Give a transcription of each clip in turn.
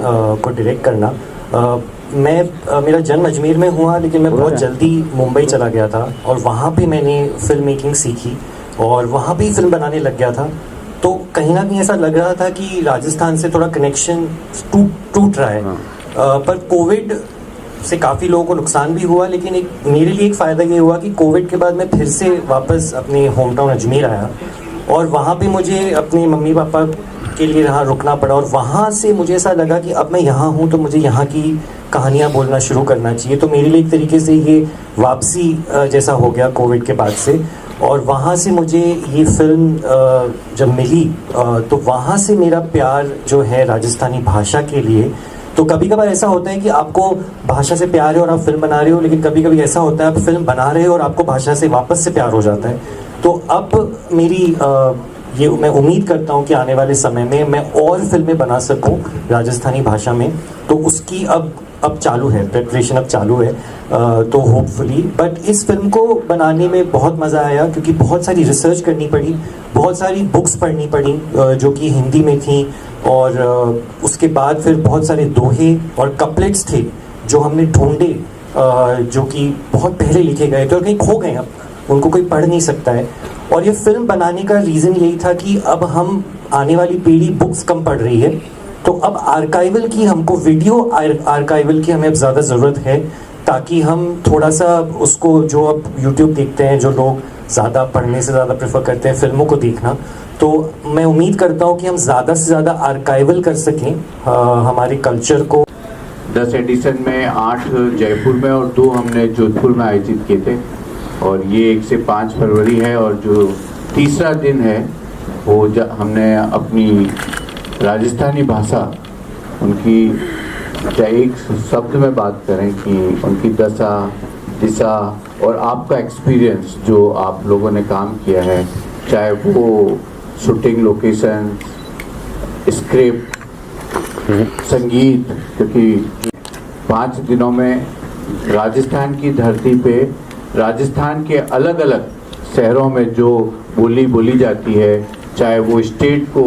को डायरेक्ट करना। मेरा जन्म अजमेर में हुआ, लेकिन मैं बहुत जल्दी मुंबई चला गया था और वहाँ पे मैंने फ़िल्म मेकिंग सीखी और वहाँ पे ही फ़िल्म बनाने लग गया था। तो कहीं ना कहीं ऐसा लग रहा था कि राजस्थान से थोड़ा कनेक्शन टूट रहा है। पर कोविड से काफ़ी लोगों को नुकसान भी हुआ, लेकिन मेरे लिए एक फ़ायदा ये हुआ कि कोविड के बाद मैं फिर से वापस अपने होम टाउन अजमेर आया और वहाँ पे मुझे अपने मम्मी पापा के लिए यहाँ रुकना पड़ा और वहाँ से मुझे ऐसा लगा कि अब मैं यहाँ हूँ तो मुझे यहाँ की कहानियाँ बोलना शुरू करना चाहिए। तो मेरे लिए एक तरीके से ये वापसी जैसा हो गया कोविड के बाद से। और वहाँ से मुझे ये फिल्म जब मिली तो वहाँ से मेरा प्यार जो है राजस्थानी भाषा के लिए। तो कभी कभार ऐसा होता है कि आपको भाषा से प्यार है और आप फिल्म बना रहे हो, लेकिन कभी कभी ऐसा होता है आप फिल्म बना रहे हो और आपको भाषा से वापस से प्यार हो जाता है। तो अब मेरी ये मैं उम्मीद करता हूँ कि आने वाले समय में मैं और फिल्में बना सकूँ राजस्थानी भाषा में। तो उसकी अब चालू है, प्रिपरेशन अब चालू है। तो होपफुली, बट इस फिल्म को बनाने में बहुत मज़ा आया क्योंकि बहुत सारी रिसर्च करनी पड़ी, बहुत सारी बुक्स पढ़नी पड़ी जो कि हिंदी में थी। और उसके बाद फिर बहुत सारे दोहे और कपलेट्स थे जो हमने ढूंढे, जो कि बहुत पहले लिखे गए थे और कहीं खो गए, अब उनको कोई पढ़ नहीं सकता है। और ये फिल्म बनाने का रीज़न यही था कि अब हम आने वाली पीढ़ी बुक्स कम पढ़ रही है, तो अब आर्काइवल की, हमको वीडियो आर्काइवल की हमें अब ज़्यादा ज़रूरत है, ताकि हम थोड़ा सा उसको, जो अब यूट्यूब देखते हैं जो लोग, ज़्यादा पढ़ने से ज़्यादा प्रेफर करते हैं फिल्मों को देखना। तो मैं उम्मीद करता हूँ कि हम ज़्यादा से ज़्यादा आर्काइवल कर सकें हमारे कल्चर को। 10 एडिशन में 8 जयपुर में और 2 हमने जोधपुर में आयोजित किए थे और ये 1 से 5 फरवरी है। और जो तीसरा दिन है वो हमने अपनी राजस्थानी भाषा, उनकी चाहे एक शब्द में बात करें कि उनकी दशा दिशा और आपका एक्सपीरियंस जो आप लोगों ने काम किया है, चाहे वो शूटिंग लोकेशन, स्क्रिप्ट, संगीत, क्योंकि 5 दिनों में राजस्थान की धरती पे राजस्थान के अलग अलग शहरों में जो बोली बोली जाती है, चाहे वो स्टेट को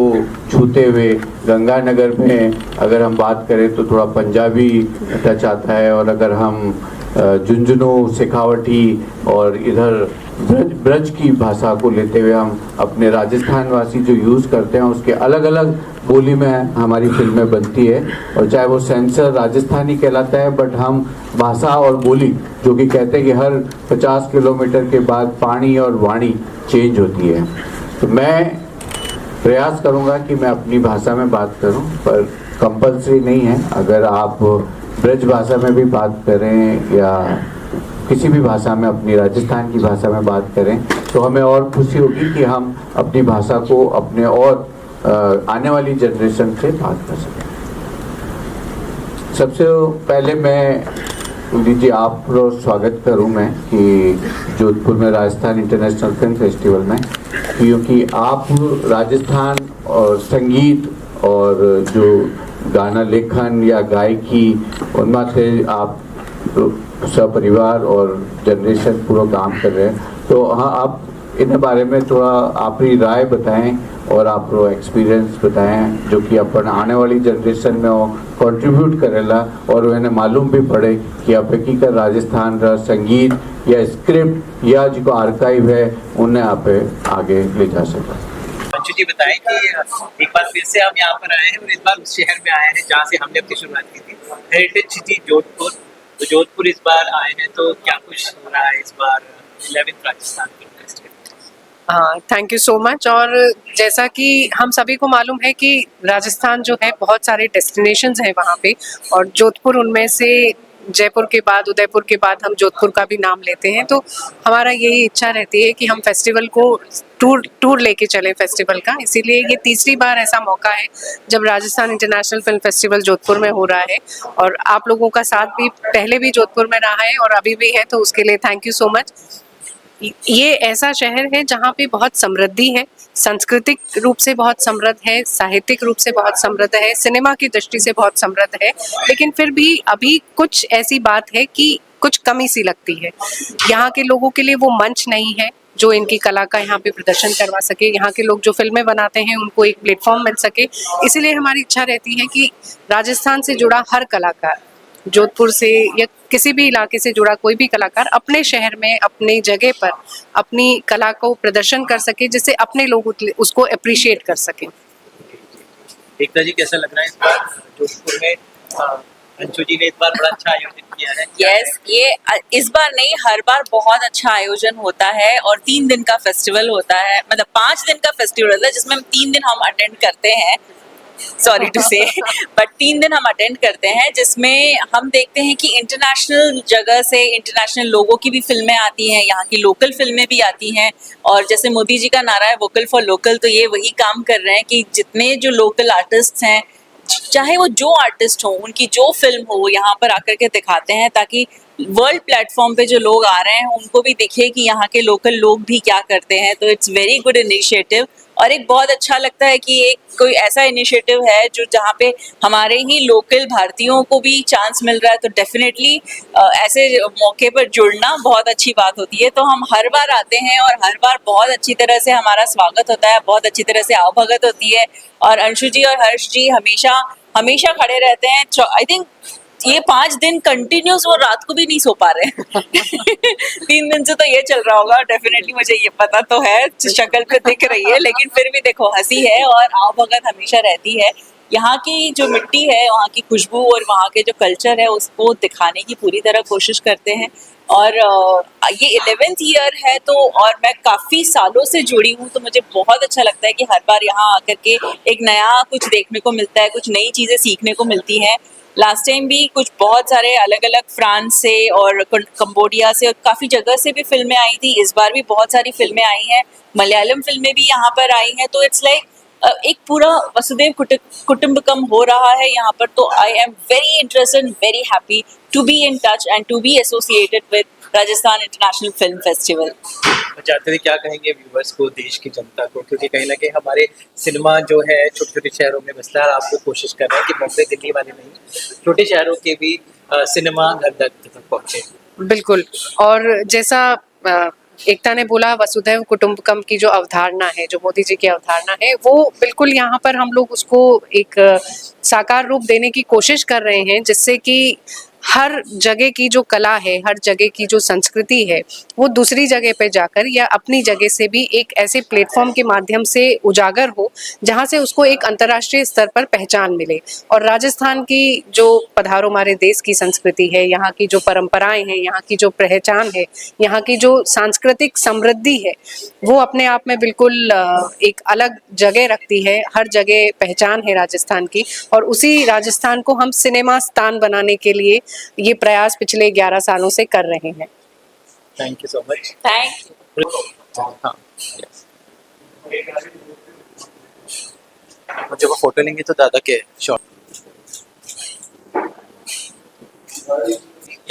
छूते हुए गंगानगर में अगर हम बात करें तो थोड़ा पंजाबी टच आता है, और अगर हम झुंझुनू, शेखावटी और इधर ब्रज की भाषा को लेते हुए हम अपने राजस्थान वासी जो यूज़ करते हैं उसके अलग अलग बोली में हमारी फिल्में बनती है। और चाहे वो सेंसर राजस्थानी कहलाता है, बट हम भाषा और बोली, जो कि कहते हैं कि हर 50 किलोमीटर के बाद पानी और वाणी चेंज होती है। तो मैं प्रयास करूँगा कि मैं अपनी भाषा में बात करूँ, पर कंपल्सरी नहीं है। अगर आप ब्रज भाषा में भी बात करें या किसी भी भाषा में, अपनी राजस्थान की भाषा में बात करें, तो हमें और खुशी होगी कि हम अपनी भाषा को अपने और आने वाली जनरेशन से बात कर सकें। सबसे पहले मैं दीजिए आप स्वागत करूं मैं कि जोधपुर में राजस्थान इंटरनेशनल फिल्म फेस्टिवल में, क्योंकि आप राजस्थान और संगीत और जो गाना लेखन या गायकी, उनमें से आप सपरिवार और जनरेशन पूरा काम कर रहे हैं। तो हाँ, आप इन बारे में थोड़ा अपनी राय बताएं और आप एक्सपीरियंस बताएं जो कि अपन आने वाली जनरेशन में वो कंट्रीब्यूट करेला और उन्हें मालूम भी पड़े कि आप हकीकत राजस्थान का संगीत या स्क्रिप्ट या जो आर्काइव है उन्हें आप आगे ले जा सकें। पंचू जी बताएं कि एक बार फिर से हम यहाँ पर आए हैं और इस बार उस शहर में आए हैं जहाँ से हमने अपनी शुरुआत की थी, हेरिटेज सिटी जोधपुर। तो जोधपुर इस बार आए हैं, तो क्या कुछ हो रहा है इस बार 11th राजस्थान फिल्म फेस्टिवल? हाँ, थैंक यू सो मच। और जैसा कि हम सभी को मालूम है कि राजस्थान जो है बहुत सारे डेस्टिनेशंस हैं वहाँ पे, और जोधपुर उनमें से, जयपुर के बाद, उदयपुर के बाद हम जोधपुर का भी नाम लेते हैं। तो हमारा यही इच्छा रहती है कि हम फेस्टिवल को टूर लेके चलें फेस्टिवल का। इसीलिए ये तीसरी बार ऐसा मौका है जब Rajasthan international film festival Jodhpur में हो रहा है, और आप लोगों का साथ भी पहले भी जोधपुर में रहा है और अभी भी है, तो उसके लिए थैंक यू सो मच। ये ऐसा शहर है जहाँ पे बहुत समृद्धि है, सांस्कृतिक रूप से बहुत समृद्ध है, साहित्यिक रूप से बहुत समृद्ध है, सिनेमा की दृष्टि से बहुत समृद्ध है, लेकिन फिर भी अभी कुछ ऐसी बात है कि कुछ कमी सी लगती है। यहाँ के लोगों के लिए वो मंच नहीं है, जो इनकी कला का यहाँ पे प्रदर्शन करवा सके, यहाँ के लोग जो फिल्में बनाते हैं उनको एक प्लेटफॉर्म मिल सके। इसीलिए हमारी इच्छा रहती है कि राजस्थान से जुड़ा हर कलाकार, जोधपुर से या किसी भी इलाके से जुड़ा कोई भी कलाकार अपने शहर में अपनी जगह पर अपनी कला को प्रदर्शन कर सके, जिससे अपने लोग उसको अप्रिशिएट कर सकें। एकता जी, कैसा लग रहा है इस बार जोधपुर में? अंशु जी ने इस बार बड़ा अच्छा आयोजन किया है। यस, ये इस बार नहीं, हर बार बहुत अच्छा आयोजन होता है और 3 दिन का फेस्टिवल होता है, मतलब 5 दिन का फेस्टिवल होता है जिसमें 3 दिन हम अटेंड करते हैं, सॉरी टू से, बट 3 दिन हम अटेंड करते हैं, जिसमें हम देखते हैं कि इंटरनेशनल जगह से इंटरनेशनल लोगों की भी फिल्में आती हैं, यहाँ की लोकल फिल्में भी आती हैं। और जैसे मोदी जी का नारा है वोकल फॉर लोकल, तो ये वही काम कर रहे हैं कि जितने जो लोकल आर्टिस्ट हैं, चाहे वो जो आर्टिस्ट हो, उनकी जो फिल्म हो, वो यहाँ पर आकर के दिखाते हैं, ताकि वर्ल्ड प्लेटफॉर्म पे जो लोग आ रहे हैं उनको भी दिखे कि यहाँ के लोकल लोग भी क्या करते हैं। तो इट्स वेरी गुड इनिशिएटिव, और एक बहुत अच्छा लगता है कि एक कोई ऐसा इनिशिएटिव है जो जहाँ पे हमारे ही लोकल भारतीयों को भी चांस मिल रहा है। तो डेफिनेटली ऐसे मौके पर जुड़ना बहुत अच्छी बात होती है। तो हम हर बार आते हैं और हर बार बहुत अच्छी तरह से हमारा स्वागत होता है, बहुत अच्छी तरह से आवभगत होती है, और अंशु जी और हर्ष जी हमेशा हमेशा खड़े रहते हैं। आई थिंक ये 5 दिन कंटिन्यूस वो रात को भी नहीं सो पा रहे हैं 3 दिन से तो ये चल रहा होगा डेफिनेटली, मुझे ये पता तो है, शक्ल पे दिख रही है, लेकिन फिर भी देखो हंसी है और आवभगत हमेशा रहती है। यहाँ की जो मिट्टी है, वहाँ की खुशबू और वहाँ के जो कल्चर है, उसको दिखाने की पूरी तरह कोशिश करते हैं। और ये 11th ईयर है, तो और मैं काफ़ी सालों से जुड़ी हूँ, तो मुझे बहुत अच्छा लगता है कि हर बार यहाँ आकर के एक नया कुछ देखने को मिलता है, कुछ नई चीज़ें सीखने को मिलती हैं। लास्ट टाइम भी कुछ बहुत सारे अलग अलग फ्रांस से और कंबोडिया से और काफ़ी जगह से भी फिल्में आई थी। इस बार भी बहुत सारी फिल्में आई हैं, मलयालम फिल्में भी यहाँ पर आई हैं। तो इट्स लाइक एक पूरा वसुदेव कुटुंबकम हो रहा है यहाँ पर। तो I am very interested, very happy to be in touch and to be associated with Rajasthan international film festival. जाते हुए क्या कहेंगे व्यूवर्स को, देश की जनता को, क्योंकि कहीं ना कहीं हमारे सिनेमा जो है छोटे छोटे शहरों में बसता है, और आपको कोशिश कर रहे हैं कि मुंबई दिल्ली वाले नहीं, छोटे शहरों के भी सिनेमा घर तक पहुंचे। बिल्कुल, और जैसा एकता ने बोला, वसुधैव कुटुंबकम की जो अवधारणा है, जो मोदी जी की अवधारणा है, वो बिल्कुल यहाँ पर हम लोग उसको एक साकार रूप देने की कोशिश कर रहे हैं, जिससे कि हर जगह की जो कला है, हर जगह की जो संस्कृति है, वो दूसरी जगह पे जाकर या अपनी जगह से भी एक ऐसे प्लेटफॉर्म के माध्यम से उजागर हो, जहाँ से उसको एक अंतर्राष्ट्रीय स्तर पर पहचान मिले। और राजस्थान की जो पधारो हमारे देश की संस्कृति है, यहाँ की जो परंपराएं हैं, यहाँ की जो पहचान है, यहाँ की जो सांस्कृतिक समृद्धि है, वो अपने आप में बिल्कुल एक अलग जगह रखती है। हर जगह पहचान है राजस्थान की, और उसी राजस्थान को हम सिनेमा स्थान बनाने के लिए ये प्रयास पिछले 11 सालों से कर रहे हैं। Thank you so much. Thank you. हाँ, मुझे वो फोटो लेंगे तो दादा के शॉट।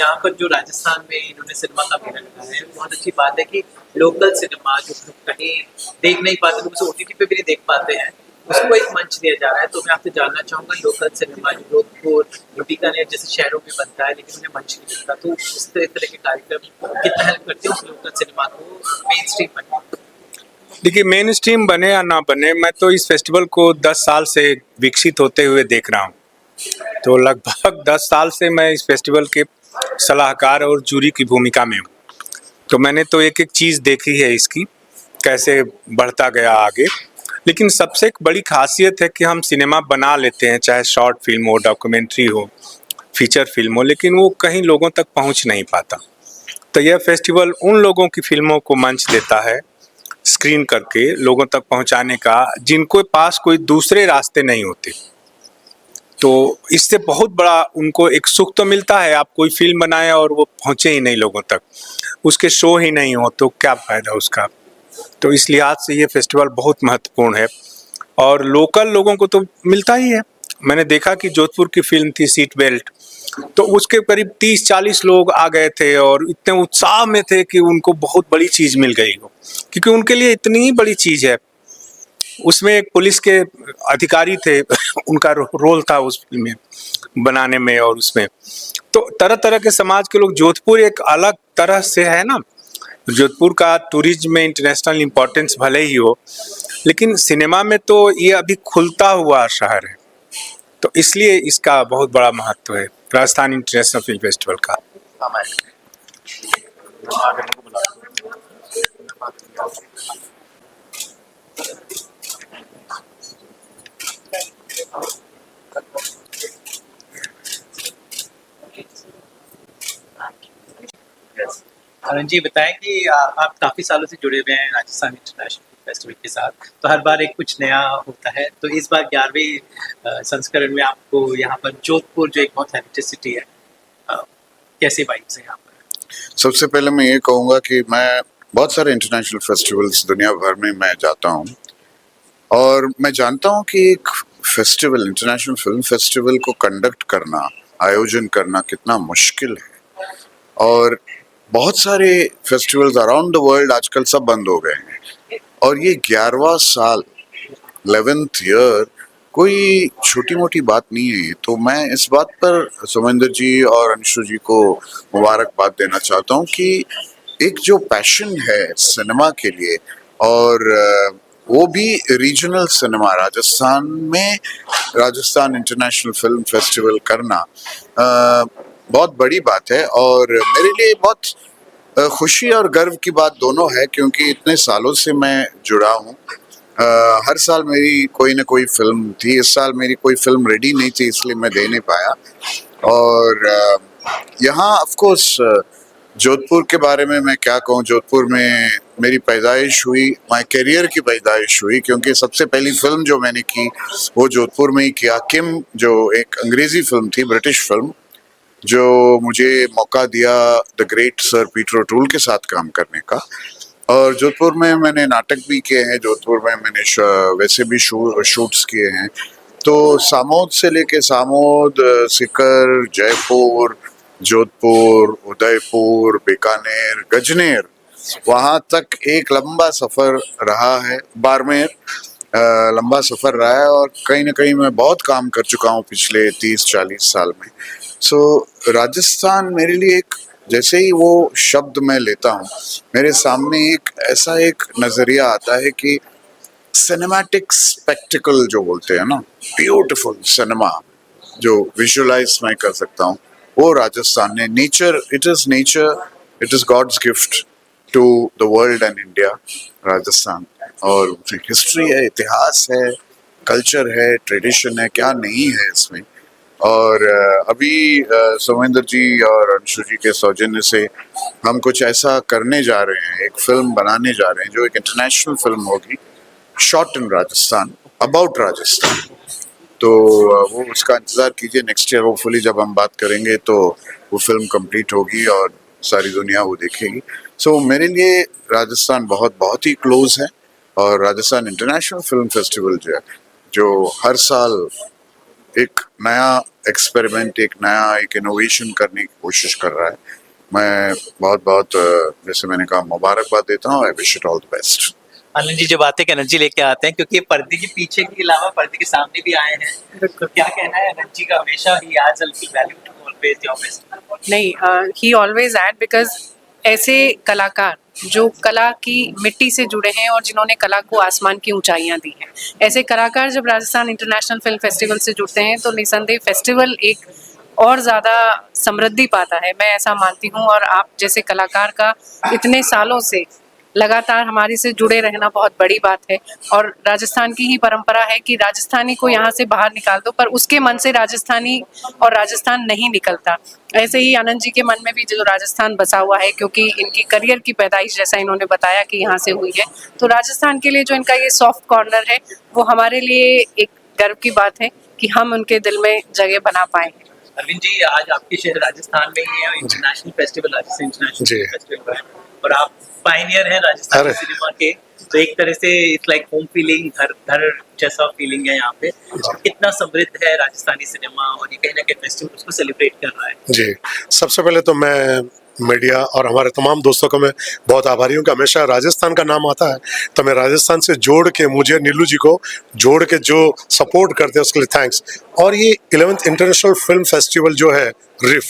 यहाँ पर जो राजस्थान में इन्होंने सिनेमा का मेला लगाया है, बहुत अच्छी बात है कि लोकल सिनेमा जो कहीं देख नहीं पाते, लोग उसे OTT पे भी नहीं देख पाते हैं, उसको एक मंच दिया जा रहा है। तो मैं आपसे जानना चाहूँगा, लोकल सिनेमा जोधपुर, बीकानेर जैसे शहरों में बनता है, लेकिन उन्हें मंच नहीं मिलता, तो उस तरह के कार्यक्रम कितना हेल्प करते हैं उस लोकल सिनेमा को मेन स्ट्रीम बनने? देखिए, मेन स्ट्रीम बने या ना बने, मैं तो इस फेस्टिवल को 10 साल से विकसित होते हुए देख रहा हूँ। तो लगभग 10 साल से मैं इस फेस्टिवल के सलाहकार और जूरी की भूमिका में हूँ। तो मैंने तो एक एक चीज़ देखी है इसकी, कैसे बढ़ता गया आगे। लेकिन सबसे एक बड़ी खासियत है कि हम सिनेमा बना लेते हैं, चाहे शॉर्ट फिल्म हो, डॉक्यूमेंट्री हो, फीचर फिल्म हो, लेकिन वो कहीं लोगों तक पहुंच नहीं पाता। तो यह फेस्टिवल उन लोगों की फिल्मों को मंच देता है, स्क्रीन करके लोगों तक पहुंचाने का, जिनको पास कोई दूसरे रास्ते नहीं होते। तो इससे बहुत बड़ा उनको एक सुख तो मिलता है। आप कोई फिल्म बनाए और वो पहुंचे ही नहीं लोगों तक, उसके शो ही नहीं हो, तो क्या फ़ायदा उसका। तो इस लिहाज से ये फेस्टिवल बहुत महत्वपूर्ण है, और लोकल लोगों को तो मिलता ही है। मैंने देखा कि जोधपुर की फिल्म थी सीट बेल्ट, तो उसके करीब 30-40 लोग आ गए थे और इतने उत्साह में थे कि उनको बहुत बड़ी चीज़ मिल गई हो, क्योंकि उनके लिए इतनी ही बड़ी चीज़ है। उसमें एक पुलिस के अधिकारी थे उनका रोल था उस फिल्म में बनाने में, और उसमें तो तरह तरह के समाज के लोग, जोधपुर एक अलग तरह से है ना, जोधपुर का टूरिज्म में इंटरनेशनल इम्पोर्टेंस भले ही हो, लेकिन सिनेमा में तो ये अभी खुलता हुआ शहर है, तो इसलिए इसका बहुत बड़ा महत्व है राजस्थान इंटरनेशनल फिल्म फेस्टिवल का। अरुण जी बताएं कि आप काफी सालों से जुड़े हुए हैं राजस्थान इंटरनेशनल फेस्टिवल के साथ, तो हर बार एक कुछ नया होता है। तो इस बार 11वें संस्करण में आपको यहाँ पर जोधपुर जो एक बहुत हेरिटेज सिटी है, कैसे वाइब्स है यहाँ पर? सबसे पहले मैं ये कहूँगा कि मैं बहुत सारे इंटरनेशनल फेस्टिवल्स दुनिया भर में मैं जाता हूँ और मैं जानता हूँ कि एक फेस्टिवल, इंटरनेशनल फिल्म फेस्टिवल को कंडक्ट करना, आयोजन करना कितना मुश्किल है। और बहुत सारे फेस्टिवल्स अराउंड द वर्ल्ड आजकल सब बंद हो गए हैं और ये 11वां साल, 11th ईयर कोई छोटी मोटी बात नहीं है। तो मैं इस बात पर सुमेंद्र जी और अंशु जी को मुबारकबाद देना चाहता हूँ कि एक जो पैशन है सिनेमा के लिए, और वो भी रीजनल सिनेमा राजस्थान में, राजस्थान इंटरनेशनल फिल्म फेस्टिवल करना बहुत बड़ी बात है। और मेरे लिए बहुत खुशी और गर्व की बात दोनों है, क्योंकि इतने सालों से मैं जुड़ा हूँ। हर साल मेरी कोई ना कोई फिल्म थी। इस साल मेरी कोई फिल्म रेडी नहीं थी, इसलिए मैं दे नहीं पाया। और यहाँ ऑफ कोर्स जोधपुर के बारे में मैं क्या कहूँ, जोधपुर में मेरी पैदाइश हुई, माय करियर की पैदाइश हुई, क्योंकि सबसे पहली फिल्म जो मैंने की वो जोधपुर में ही किया। किम जो एक अंग्रेजी फिल्म थी, ब्रिटिश फिल्म, जो मुझे मौका दिया the great sir Peter O'Toole के साथ काम करने का। और जोधपुर में मैंने नाटक भी किए हैं, जोधपुर में मैंने वैसे भी शूट्स किए हैं। तो सामोद से लेके सामोद, सीकर, जयपुर, जोधपुर, उदयपुर, बीकानेर, गजनेर, वहाँ तक एक लंबा सफ़र रहा है। बाड़मेर लंबा सफ़र रहा है और कहीं ना कहीं मैं बहुत काम कर चुका हूँ पिछले 30-40 साल में। सो राजस्थान मेरे लिए एक, जैसे ही वो शब्द मैं लेता हूँ, मेरे सामने एक ऐसा एक नज़रिया आता है कि सिनेमैटिक स्पेक्टिकल जो बोलते हैं ना, ब्यूटीफुल सिनेमा जो विजुअलाइज मैं कर सकता हूँ, वो राजस्थान ने। Nature, it is God's gift to the world and India, Rajasthan. और हिस्ट्री है, इतिहास है, कल्चर है, ट्रेडिशन है, क्या नहीं है इसमें। और अभी सुमेंद्र जी और अंशु जी के सौजन्य से हम कुछ ऐसा करने जा रहे हैं, एक फिल्म बनाने जा रहे हैं जो एक इंटरनेशनल फिल्म होगी, shot in Rajasthan, about Rajasthan. तो वो उसका इंतज़ार कीजिए। नेक्स्ट ईयर होपफुली जब हम बात करेंगे तो वो फिल्म कंप्लीट होगी और सारी दुनिया वो देखेगी। सो मेरे लिए राजस्थान बहुत बहुत ही क्लोज है। और राजस्थान इंटरनेशनल फिल्म फेस्टिवल जो है, जो हर साल एक नया एक्सपेरिमेंट, एक इनोवेशन करने की कोशिश कर रहा है, मैं बहुत बहुत जैसे मैंने कहा मुबारकबाद देता हूँ। I wish it all the best. Anand ji जो बातें एनर्जी लेके आते हैं, क्योंकि पर्दे के पीछे के अलावा पर्दे के सामने भी आए हैं, तो क्या कहना है आनंद जी का? हमेशा ही adds a little value to always your best. नहीं, ही ऑलवेज ऐड, बिकॉज ऐसे कलाकार जो कला की मिट्टी से जुड़े हैं और जिन्होंने कला को आसमान की ऊंचाइयां दी हैं, ऐसे कलाकार जब राजस्थान इंटरनेशनल फिल्म फेस्टिवल से जुड़ते हैं तो निसंदेह फेस्टिवल एक और ज़्यादा समृद्धि पाता है, मैं ऐसा मानती हूँ। और आप जैसे कलाकार का इतने सालों से लगातार हमारे से जुड़े रहना बहुत बड़ी बात है। और राजस्थान की ही परंपरा है कि राजस्थानी को यहाँ से बाहर निकाल दो, पर उसके मन से राजस्थानी और राजस्थान नहीं निकलता। ऐसे ही आनंद जी के मन में भी जो राजस्थान बसा हुआ है, क्योंकि इनकी करियर की पैदाइश जैसा इन्होंने बताया कि यहाँ से हुई है, तो राजस्थान के लिए जो इनका ये सॉफ्ट कॉर्नर है वो हमारे लिए एक गर्व की बात है कि हम उनके दिल में जगह बना पाए हैं। अरविंद जी, आज आपके शहर राजस्थान में ही है international festival, Rajasthan international festival है, और आप पायनियर हैं राजस्थान सिनेमा के, तो एक तरह से इट्स लाइक होम फीलिंग, घर जैसा फीलिंग है यहाँ पे। कितना समृद्ध है राजस्थानी सिनेमा, और ये कहीं ना कहीं फेस्टिवल उसको सेलिब्रेट कर रहा है। जी, सबसे पहले तो मैं मीडिया और हमारे तमाम दोस्तों का मैं बहुत आभारी हूँ कि हमेशा राजस्थान का नाम आता है तो मैं राजस्थान से जोड़ के, मुझे नीलू जी को जोड़ के जो सपोर्ट करते हैं उसके लिए थैंक्स। और ये 11th इंटरनेशनल फिल्म फेस्टिवल जो है, रिफ,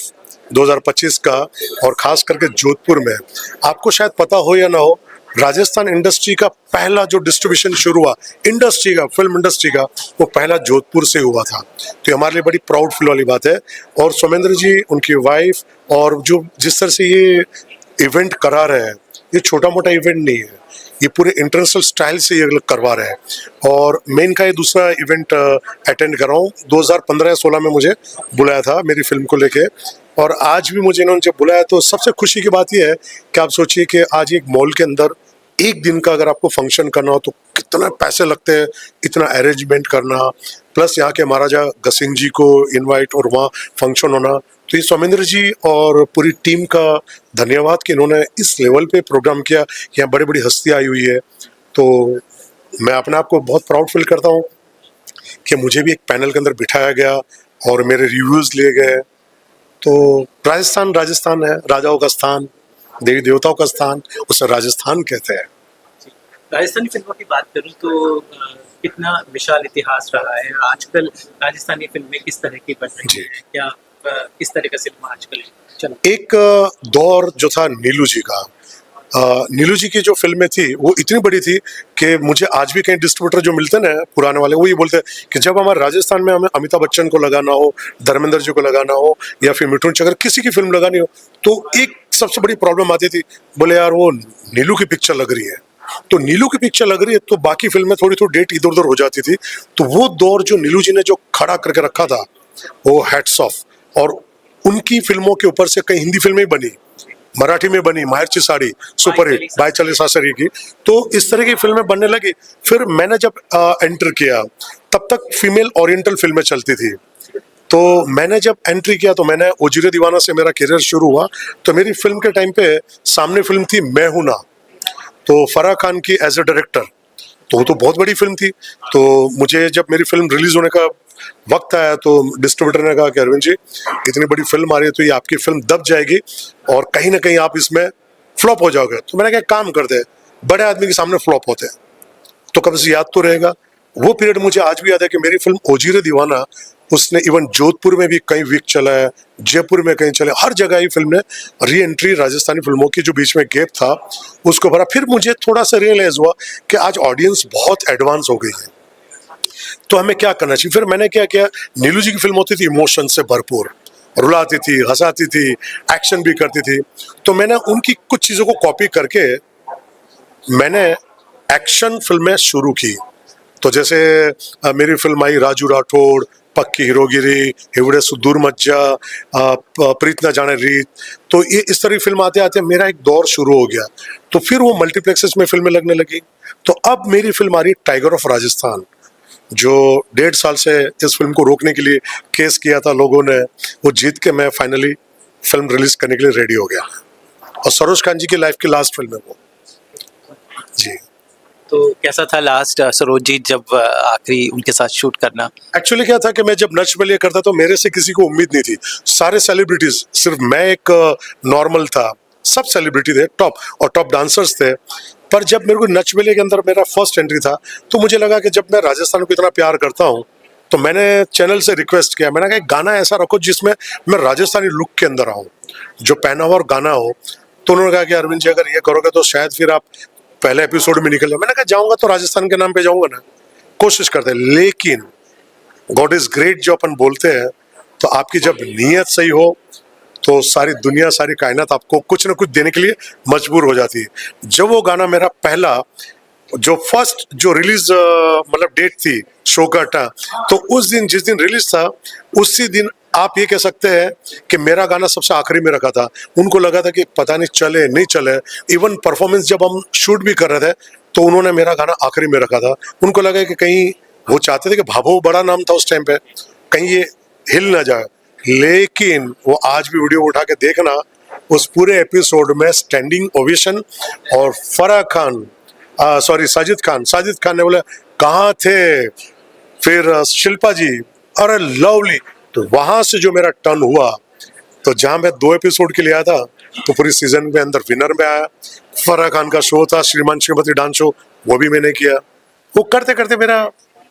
2025 का, और खास करके जोधपुर में, आपको शायद पता हो या ना हो, राजस्थान इंडस्ट्री का पहला जो डिस्ट्रीब्यूशन शुरू हुआ इंडस्ट्री का, फिल्म इंडस्ट्री का, वो पहला जोधपुर से हुआ था। तो ये हमारे लिए बड़ी प्राउड फील वाली बात है। और सोमेंद्र जी, उनकी वाइफ, और जो जिस तरह से ये इवेंट करा रहे हैं, ये छोटा मोटा इवेंट नहीं है, ये पूरे इंटरनेशनल स्टाइल से ये करवा रहे हैं। और मैं इनका ये दूसरा इवेंट अटेंड कर रहा हूँ। 2015-16 में मुझे बुलाया था मेरी फिल्म को लेके, और आज भी मुझे इन्होंने जब बुलाया तो सबसे खुशी की बात यह है कि आप सोचिए कि आज एक मॉल के अंदर एक दिन का अगर आपको फंक्शन करना हो तो कितना पैसे लगते हैं, इतना अरेंजमेंट करना, प्लस यहाँ के महाराजा गसिंग जी को इनवाइट और वहाँ फंक्शन होना। तो ये सोमेंद्र जी और पूरी टीम का धन्यवाद कि इन्होंने इस लेवल पे प्रोग्राम किया। यहाँ बड़ी बड़ी हस्तियाँ आई हुई है, तो मैं अपने आप को बहुत प्राउड फील करता हूँ कि मुझे भी एक पैनल के अंदर बिठाया गया और मेरे रिव्यूज़ लिए गए। तो राजस्थान है, राजाओं का स्थान, देवी देवताओं का स्थान, उसे राजस्थान कहते हैं। राजस्थानी फिल्मों की बात करूं तो कितना विशाल इतिहास रहा है। आजकल राजस्थानी फिल्में किस तरह की बन रही हैं, क्या किस तरह का सिनेमा आजकल चल? एक दौर जो था नीलू जी का, नीलू जी की जो फिल्में थी वो इतनी बड़ी थी कि मुझे आज भी कई डिस्ट्रीब्यूटर जो मिलते हैं ना पुराने वाले, वो ये बोलते हैं कि जब हमारे राजस्थान में हमें अमिताभ बच्चन को लगाना हो, धर्मेंद्र जी को लगाना हो, या फिर मिठुन चक्र, किसी की फिल्म लगानी हो, तो एक सबसे बड़ी प्रॉब्लम आती थी, बोले यार वो नीलू की पिक्चर लग रही है। तो नीलू की पिक्चर लग रही है तो बाकी फिल्में थोड़ी थोड़ी डेट इधर उधर हो जाती थी। तो वो दौर जो नीलू जी ने जो खड़ा करके रखा था, वो हैट्स ऑफ। और उनकी फिल्मों के ऊपर से कई हिंदी फिल्में बनी, मराठी में बनी, माहेरची साड़ी सुपरहिट, बाई चालीस सासरी की। तो इस तरह की फिल्में बनने लगी। फिर मैंने जब एंटर किया, तब तक फीमेल ओरिएंटल फिल्में चलती थी। तो मैंने जब एंट्री किया तो मैंने ओजीरे दीवाना से मेरा करियर शुरू हुआ। तो मेरी फिल्म के टाइम पे सामने फिल्म थी मैं हूं ना, तो फराह खान की एज ए डायरेक्टर, तो वो तो बहुत बड़ी फिल्म थी। तो मुझे जब मेरी फिल्म रिलीज होने का वक्त आया तो डिस्ट्रीब्यूटर ने कहा कि अरविंद जी, इतनी बड़ी फिल्म आ रही है तो ये आपकी फिल्म दब जाएगी और कहीं ना कहीं आप इसमें फ्लॉप हो जाओगे। तो मैंने कहा काम करते हैं, बड़े आदमी के सामने फ्लॉप होते हैं तो कब से याद तो रहेगा। वो पीरियड मुझे आज भी याद है कि मेरी फिल्म ओजीरे दीवाना, उसने इवन जोधपुर में भी कई वीक चला है, जयपुर में कहीं चले, हर जगह ही फिल्म ने री एंट्री राजस्थानी फिल्मों की जो बीच में गैप था उसको भरा। फिर मुझे थोड़ा सा रियलाइज हुआ कि आज ऑडियंस बहुत एडवांस हो गई है, तो हमें क्या करना चाहिए। फिर मैंने क्या किया, नीलू जी की फिल्म होती थी इमोशन से भरपूर, रुलाती थी, हंसाती थी, एक्शन भी करती थी। तो मैंने उनकी कुछ चीज़ों को कॉपी करके मैंने एक्शन फिल्में शुरू की। तो जैसे मेरी फिल्म आई राजू राठौड़, पक्की हीरोगिरी, हिवड़े सुदूर मज्जा, प्रीत न जाने रीत। तो ये इस तरह की फिल्म आते आते मेरा एक दौर शुरू हो गया। तो फिर वो मल्टीप्लेक्सेस में फिल्में लगने लगी। तो अब मेरी फिल्म आ रही टाइगर ऑफ राजस्थान, जो 1.5 साल से इस फिल्म को रोकने के लिए केस किया था लोगों ने, वो जीत के मैं फाइनली फिल्म रिलीज करने के लिए रेडी हो गया। और सरोज खान जी की लाइफ की लास्ट फिल्म है वो जी। तो कैसा था लास्ट सरोज जी जब आखिरी उनके साथ शूट करना? एक्चुअली क्या था कि मैं जब नच बलिए करता तो मेरे से किसी को उम्मीद नहीं थी, सारे सेलिब्रिटीज, सिर्फ मैं एक नॉर्मल था, सब सेलिब्रिटी थे, टॉप डांसर्स थे। पर जब मेरे को नच बलिए के अंदर मेरा फर्स्ट एंट्री था तो मुझे लगा कि जब मैं राजस्थान को इतना प्यार करता हूँ तो मैंने चैनल से रिक्वेस्ट किया, मैंने कहा एक गाना ऐसा रखो जिसमें मैं राजस्थानी लुक के अंदर आऊँ, जो पहनावा और गाना हो। तो उन्होंने कहा कि अरविंद जी अगर ये करोगे तो शायद फिर आप पहले एपिसोड में निकल जाओ। मैंने कहा जाऊंगा तो राजस्थान के नाम पे जाऊंगा ना, कोशिश करते हैं। लेकिन गॉड इज ग्रेट जो अपन बोलते हैं, तो आपकी जब नीयत सही हो तो सारी दुनिया, सारी कायनात आपको कुछ ना कुछ देने के लिए मजबूर हो जाती है। जब वो गाना मेरा पहला जो फर्स्ट जो रिलीज मतलब डेट थी शो का, तो उस दिन जिस दिन रिलीज था उसी दिन आप ये कह सकते हैं कि मेरा गाना सबसे आखिरी में रखा था। उनको लगा था कि पता नहीं चले नहीं चले। इवन परफॉर्मेंस जब हम शूट भी कर रहे थे तो उन्होंने मेरा गाना आखिरी में रखा था। उनको लगा कि कहीं वो चाहते थे कि भाभो बड़ा नाम था उस टाइम पे, कहीं ये हिल ना जाए। लेकिन वो आज भी वीडियो उठा के देखना, उस पूरे एपिसोड में स्टैंडिंग ओवेशन। और फराह खान साजिद खान ने बोला कहाँ थे, फिर शिल्पा जी, अरे लवली। तो वहां से जो मेरा टर्न हुआ, तो जहां मैं 2 एपिसोड के लिए आया था तो पूरी सीजन में अंदर विनर में आया। फराह खान का शो था श्रीमान श्रीमती डांस शो, वो भी मैंने किया। वो करते करते मेरा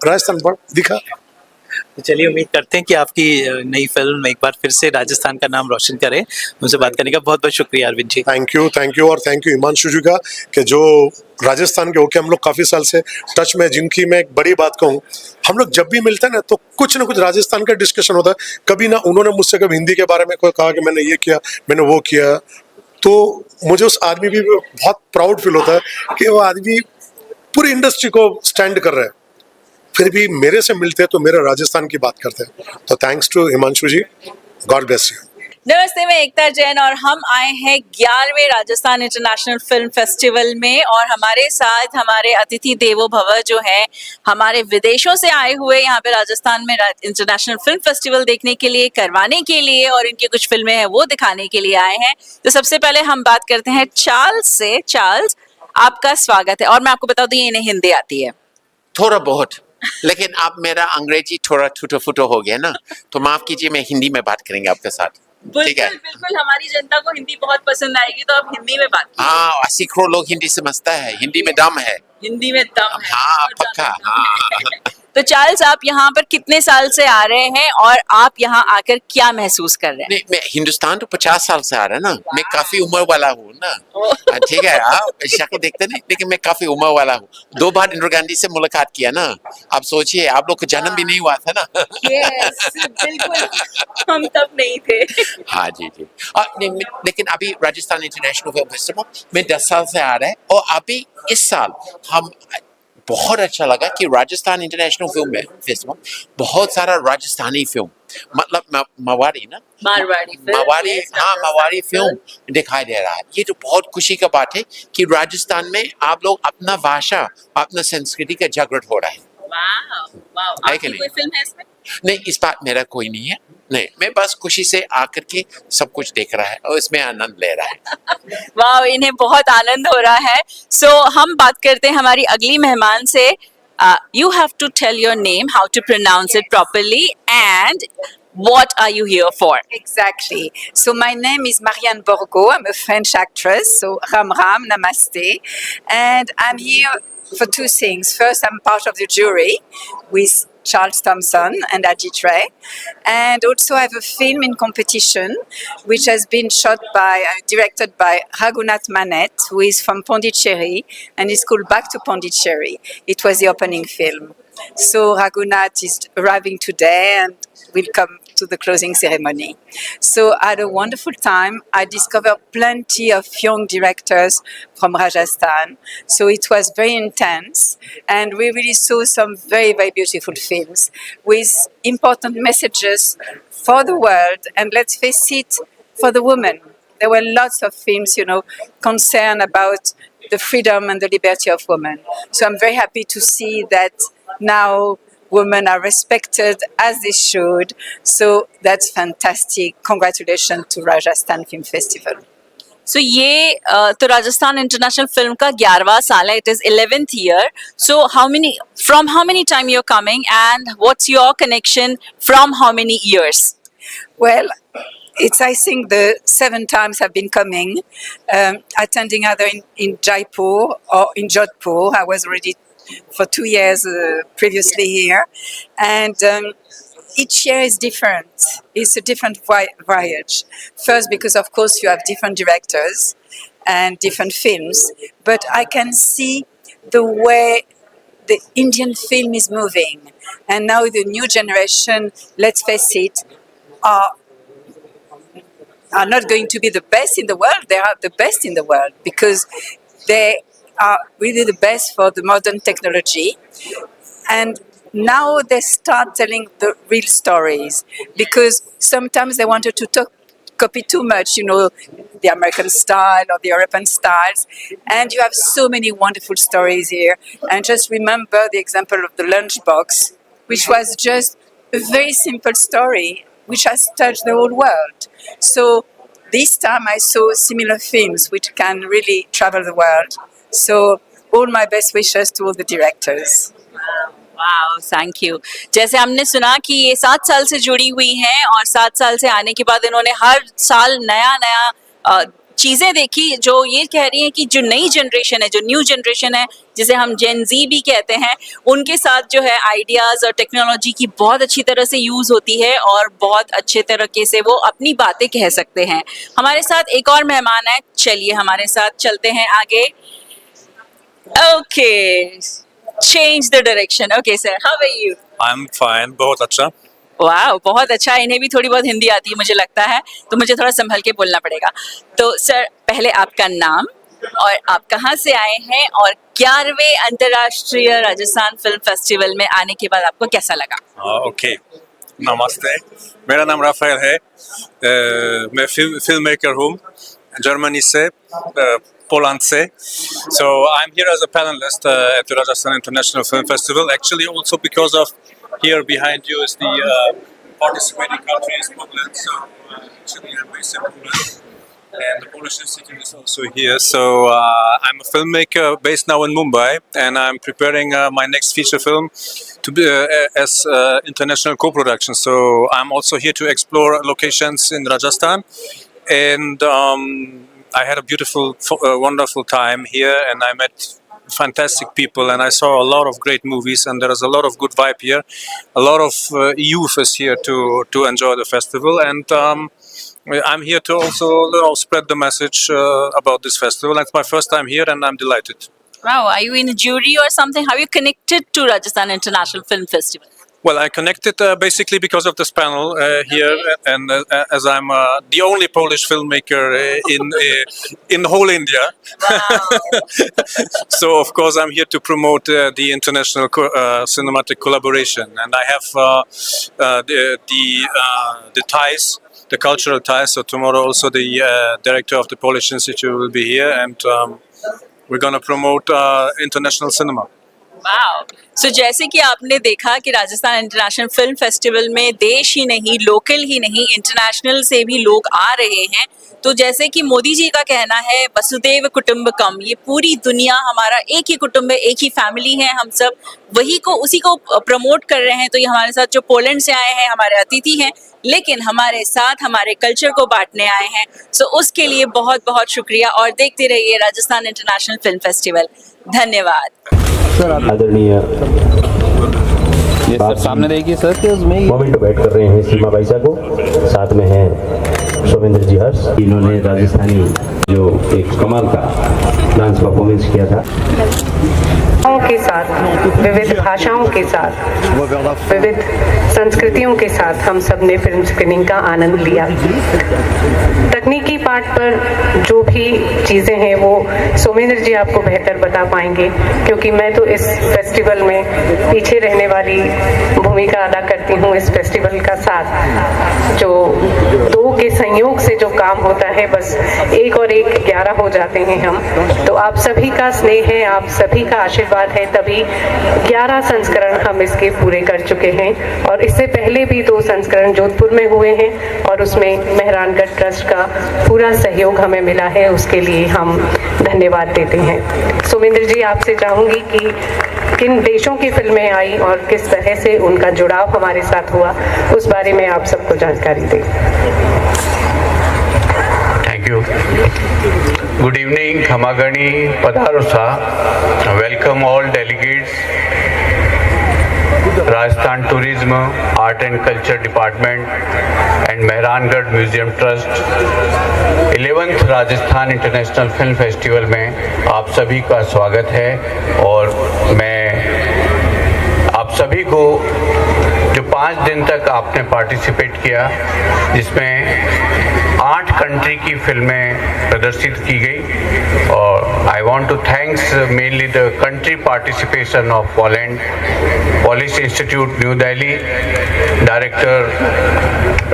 राजस्थान पर दिखा। तो चलिए उम्मीद करते हैं कि आपकी नई फिल्म एक बार फिर से राजस्थान का नाम रोशन करे। उनसे बात करने का बहुत बहुत शुक्रिया अरविंद जी। थैंक यू और थैंक यू हिमांशु जी का कि जो राजस्थान के होके हम लोग काफी साल से टच में, जिनकी मैं एक बड़ी बात कहूँ, हम लोग जब भी मिलते हैं ना तो कुछ ना कुछ राजस्थान का डिस्कशन होता है। कभी ना उन्होंने मुझसे कभी हिंदी के बारे में कोई कहा कि मैंने ये किया, मैंने वो किया, तो मुझे उस आदमी भी बहुत प्राउड फील होता है कि वो आदमी पूरी इंडस्ट्री को स्टैंड कर रहा है, फिर भी मेरे से मिलते हैं तो मेरा राजस्थान की बात करते हैं। तो thanks to Himanshu ji, God bless you. नमस्ते, मैं एकता जैन और हम आए हैं 11वें राजस्थान इंटरनेशनल फिल्म फेस्टिवल में और हमारे साथ हमारे अतिथि देवो भव जो है, हमारे विदेशों से आए हुए यहाँ पे राजस्थान में इंटरनेशनल फिल्म फेस्टिवल देखने के लिए, करवाने के लिए और इनकी कुछ फिल्में हैं वो दिखाने के लिए आए हैं। तो सबसे पहले हम बात करते हैं चार्ल्स से। चार्ल्स, आपका स्वागत है। और मैं आपको बता दूं ये इन्हें हिंदी आती है थोड़ा बहुत, लेकिन अब मेरा अंग्रेजी थोड़ा टूटो फूटो हो गया ना, तो माफ कीजिए, मैं हिंदी में बात करेंगे आपके साथ। ठीक है, बिल्कुल बिल्कुल, हमारी जनता को हिंदी बहुत पसंद आएगी, तो आप हिंदी में बात कीजिए। हाँ, 80 करोड़ लोग हिंदी समझता है, हिंदी में दम है। हिंदी में दम है। हाँ, और पक्का, ज्यादा दम हाँ। है। तो चार्ल्स, आप यहाँ पर कितने साल से आ रहे हैं और आप यहाँ आकर क्या महसूस कर रहे हैं? नहीं, मैं हिंदुस्तान तो 50 साल से आ रहा है ना, मैं काफी उम्र वाला हूँ ना। ठीक है, आप शक्ल देखते नहीं, लेकिन मैं काफी उम्र वाला हूँ। 2 बार इंदिरा गांधी से मुलाकात किया ना। आप सोचिए, आप लोग का जन्म भी नहीं हुआ था ना। यस, बिल्कुल, हम तब नहीं थे। हाँ जी जी। लेकिन अभी राजस्थान इंटरनेशनल फिल्म फेस्टिवल में 10 साल से आ रहा है और अभी इस साल हम बहुत अच्छा लगा कि राजस्थान इंटरनेशनल फिल्म फेस्टिवल बहुत सारा राजस्थानी फिल्म, मतलब मवाड़ी ना, मारवाड़ी फिल्म, मवाड़ी, yes, हाँ, राजस्थानी मवाड़ी फिल्म दिखाई दे रहा है। ये तो बहुत खुशी का बात है कि राजस्थान में आप लोग अपना भाषा, अपना संस्कृति का जागृत हो रहा है। वाव, वाव। है कि आपकी नहीं? कोई फिल्म है इसमें? नहीं, इस बार मेरा कोई नहीं है। नहीं, मैं बस खुशी से आकर के सब कुछ देख रहा है और इसमें आनंद ले रहा है। वाह, इन्हें बहुत आनंद हो रहा है। सो हम बात करते हैं हमारी अगली मेहमान से। You have to tell your name, how to pronounce it properly, and what are you here for? Exactly. So my name is Marianne Borgo. I'm a French actress. So Ram Ram, Namaste. And I'm here for 2 things. First, I'm part of the jury with Charles Thompson and Ajit Ray. And also I have a film in competition which has been directed by Raghunath Manet, who is from Pondicherry, and it's called Back to Pondicherry. It was the opening film. So Raghunath is arriving today and will come to the closing ceremony. So I had a wonderful time. I discovered plenty of young directors from Rajasthan. So it was very intense, and we really saw some very, very beautiful films with important messages for the world, and let's face it, for the women. There were lots of films, concerned about the freedom and the liberty of women. So I'm very happy to see that now women are respected as they should. So that's fantastic. Congratulations to Rajasthan Film Festival. So ये तो Rajasthan international film का 11वां साल है. It is 11th year. So from how many time you're coming, and what's your connection from how many years? Well, it's, I think, the 7 times I've been coming, attending either in Jaipur or in Jodhpur. I was already for 2 years previously here. And each year is different. It's a different voyage. First, because of course you have different directors and different films, but I can see the way the Indian film is moving. And now the new generation, let's face it, are not going to be the best in the world. They are the best in the world because they are really the best for the modern technology. And now they start telling the real stories, because sometimes they wanted to copy too much, the American style or the European styles. And you have so many wonderful stories here. And just remember the example of the lunchbox, which was just a very simple story, which has touched the whole world. So this time I saw similar films which can really travel the world. So all my best wishes to all the directors. Wow, thank you. जैसे हमने सुना कि ये 7 साल से जुड़ी हुई हैं और 7 साल से आने के बाद इन्होंने हर साल नया चीजें देखी जो ये कह रही हैं कि जो नई जनरेशन है, जो न्यू जनरेशन है, जिसे हम जेन जी भी कहते हैं, उनके साथ जो है आइडियाज और टेक्नोलॉजी की बहुत अच्छी तरह से यूज होती है और बहुत अच्छे तरीके से वो अपनी बातें कह सकते हैं। हमारे साथ एक और मेहमान है, चलिए हमारे साथ चलते हैं आगे। Okay, change the direction. Okay sir, how are you? I am fine, बहुत अच्छा। वाह, बहुत अच्छा। इन्हें भी थोड़ी बहुत हिंदी आती है मुझे लगता है, तो मुझे थोड़ा संभल के बोलना पड़ेगा। तो सर, पहले आपका नाम और आप कहाँ से आए हैं और 11वें अंतर्राष्ट्रीय राजस्थान फिल्म फेस्टिवल में आने के बाद आपको कैसा लगा? ओके, नमस्ते, मेरा नाम राफेल है। मैं फिल्म मेकर हूँ जर्मनी से, पोलैंड से। So I'm here as a panelist at the Rajasthan International Film Festival. Actually, also because of here behind you is the participating country is Poland. So actually, I'm based in Poland, and the Polish Institute is also here. So I'm a filmmaker based now in Mumbai, and I'm preparing my next feature film to be as international co-production. So I'm also here to explore locations in Rajasthan, and I had a beautiful, wonderful time here, and I met fantastic people, and I saw a lot of great movies, and there is a lot of good vibe here. A lot of youth is here to enjoy the festival, and I'm here to also spread the message about this festival. It's my first time here, and I'm delighted. Wow, are you in a jury or something? How are you connected to Rajasthan International Film Festival? Well, I connected basically because of this panel here, and as I'm the only Polish filmmaker in whole India. Wow. So of course I'm here to promote the international cinematic collaboration, and I have the ties, the cultural ties. So tomorrow also the director of the Polish Institute will be here, and we're going to promote international cinema. Wow, so जैसे कि आपने देखा कि Rajasthan international film festival में देश ही नहीं, local ही नहीं, international से भी लोग आ रहे हैं। तो जैसे कि मोदी जी का कहना है वसुदेव कुटुंबकम, ये पूरी दुनिया हमारा एक ही कुटुंब है, एक ही फैमिली है, हम सब उसी को प्रमोट कर रहे हैं। तो ये हमारे साथ जो पोलैंड से आए हैं हमारे अतिथि हैं, लेकिन हमारे साथ हमारे कल्चर को बांटने आए हैं। सो उसके लिए बहुत बहुत शुक्रिया और देखते रहिए राजस्थान इंटरनेशनल फिल्म फेस्टिवल। धन्यवाद। आदरणीय ये सर सामने देखिए सर कि उसमें मोमेंट वेट कर रहे हैं सीमा बाईसा को, साथ में हैं सोमेंद्र जी हर्ष। इन्होंने राजस्थानी जो एक कमाल का डांस परफॉर्मेंस किया था, के साथ, विविध भाषाओं के साथ, विविध संस्कृतियों के साथ हम सब ने फिल्म स्क्रीनिंग का आनंद लिया। तकनीकी पार्ट पर जो भी चीज़ें हैं वो सोमेंद्र जी आपको बेहतर बता पाएंगे, क्योंकि मैं तो इस फेस्टिवल में पीछे रहने वाली भूमिका अदा करती हूँ। इस फेस्टिवल का साथ जो दो के संयोग से जो काम होता है, बस 1 और 1 11 हो जाते हैं हम। तो आप सभी का स्नेह है, आप सभी का आशीर्वाद है, तभी 11 संस्करण हम इसके पूरे कर चुके हैं। और इससे पहले भी 2 संस्करण जोधपुर में हुए हैं और उसमें मेहरानगढ़ ट्रस्ट का पूरा सहयोग हमें मिला है, उसके लिए हम धन्यवाद देते हैं। सोमेंद्र जी, आपसे चाहूँगी कि किन देशों की फिल्में आई और किस तरह से उनका जुड़ाव हमारे साथ हुआ, उस बारे में आप सबको जानकारी दें। Thank you. गुड इवनिंग, खमागणी पधारोसा। Welcome all delegates, Rajasthan tourism, art and culture department and Mehrangarh museum trust 11th Rajasthan international film festival में आप सभी का स्वागत है। और मैं आप सभी को जो 5 दिन तक आपने पार्टिसिपेट किया, जिसमें 8 कंट्री की फिल्में प्रदर्शित की गई, और I want to thanks mainly the country participation of Poland, Polish institute New Delhi, director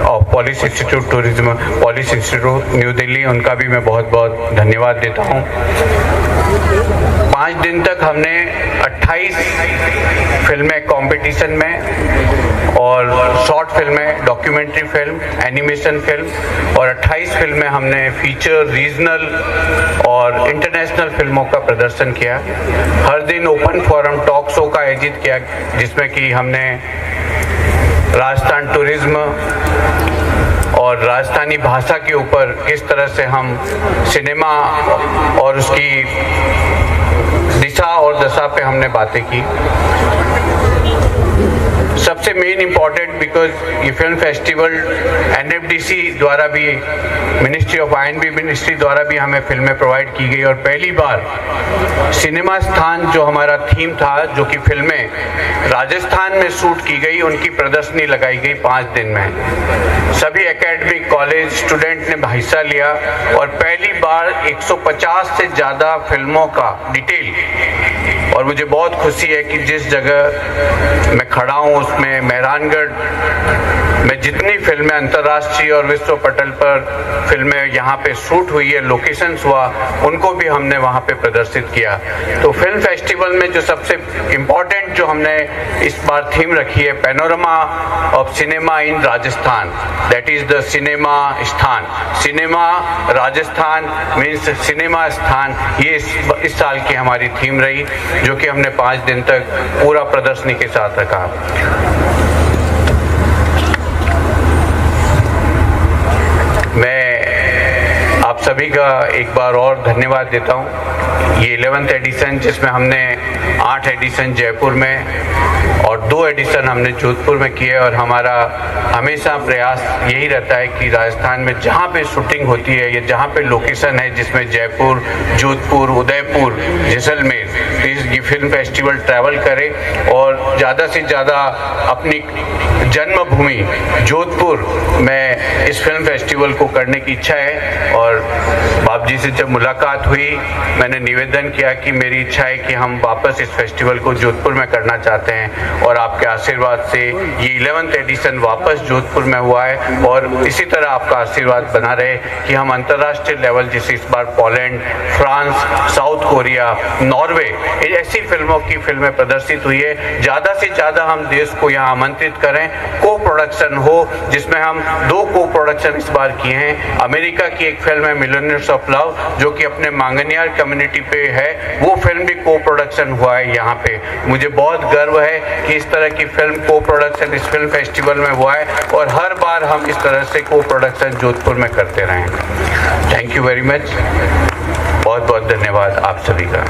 of Polish institute tourism, Polish institute New Delhi, उनका भी मैं बहुत बहुत धन्यवाद देता हूँ। 5 दिन तक हमने 28 फिल्में कंपटीशन में, और शॉर्ट फिल्में, डॉक्यूमेंट्री फिल्म, एनिमेशन फिल्म, और 28 फिल्में हमने फीचर, रीजनल और इंटरनेशनल फिल्मों का प्रदर्शन किया। हर दिन ओपन फोरम टॉक शो का आयोजित किया, जिसमें कि हमने राजस्थान टूरिज्म और और राजस्थानी भाषा के ऊपर किस तरह से हम सिनेमा और उसकी दिशा और दशा पे हमने बातें की। सबसे मेन इम्पॉर्टेंट बिकॉज ये फिल्म फेस्टिवल NFDC द्वारा भी, मिनिस्ट्री ऑफ INB मिनिस्ट्री द्वारा भी हमें फिल्में प्रोवाइड की गई और पहली बार सिनेमा स्थान जो हमारा थीम था, जो कि फिल्में राजस्थान में शूट की गई, उनकी प्रदर्शनी लगाई गई 5 दिन में। सभी एकेडमिक कॉलेज स्टूडेंट ने हिस्सा लिया और पहली बार 150 से ज़्यादा फिल्मों का डिटेल, और मुझे बहुत खुशी है कि जिस जगह मैं खड़ा हूँ उसमें मेहरानगढ़ में जितनी फिल्में अंतर्राष्ट्रीय और विश्व पटल पर फिल्में यहाँ पे शूट हुई है, लोकेशंस हुआ, उनको भी हमने वहाँ पे प्रदर्शित किया। तो फिल्म फेस्टिवल में जो सबसे इम्पोर्टेंट जो हमने इस बार थीम रखी है, panorama of cinema in Rajasthan, that is the cinema स्थान। सिनेमा राजस्थान मीन्स सिनेमा स्थान, ये इस साल की हमारी थीम रही, जो कि हमने 5 दिन तक पूरा प्रदर्शनी के साथ रखा। मैं आप सभी का एक बार और धन्यवाद देता हूँ। ये 11th एडिशन, जिसमें हमने 8 एडिशन जयपुर में और 2 एडिशन हमने जोधपुर में किए, और हमारा हमेशा प्रयास यही रहता है कि राजस्थान में जहाँ पे शूटिंग होती है या जहाँ पे लोकेशन है, जिसमें जयपुर, जोधपुर, उदयपुर, जैसलमेर, ये फिल्म फेस्टिवल ट्रैवल करे और ज़्यादा से ज़्यादा अपनी जन्मभूमि जोधपुर में इस फिल्म फेस्टिवल को करने की इच्छा है। और बाप जी से जब मुलाकात हुई, मैंने निवेदन किया कि मेरी इच्छा है कि हम वापस इस फेस्टिवल को जोधपुर में करना चाहते हैं, और आपके आशीर्वाद से ये 11th एडिशन वापस जोधपुर में हुआ है, और इसी तरह आपका आशीर्वाद बना रहे कि हम अंतर्राष्ट्रीय लेवल, जैसे इस बार Poland, France, South Korea, Norway, ऐसी फिल्मों की फिल्में प्रदर्शित हुई है, ज़्यादा से ज़्यादा हम देश को यहाँ आमंत्रित करें, को प्रोडक्शन हो, जिसमें हम 2 को प्रोडक्शन इस बार किए हैं। अमेरिका की एक फिल्म है मिलियनेयर्स ऑफ लव, जो कि अपने मांगनियार कम्युनिटी पे है, वो फिल्म भी को प्रोडक्शन हुआ है यहाँ पे। मुझे बहुत गर्व है कि इस तरह की फिल्म को प्रोडक्शन इस फिल्म फेस्टिवल में हुआ है, और हर बार हम इस तरह से को प्रोडक्शन जोधपुर में करते रहें। थैंक यू वेरी मच, बहुत बहुत धन्यवाद आप सभी का।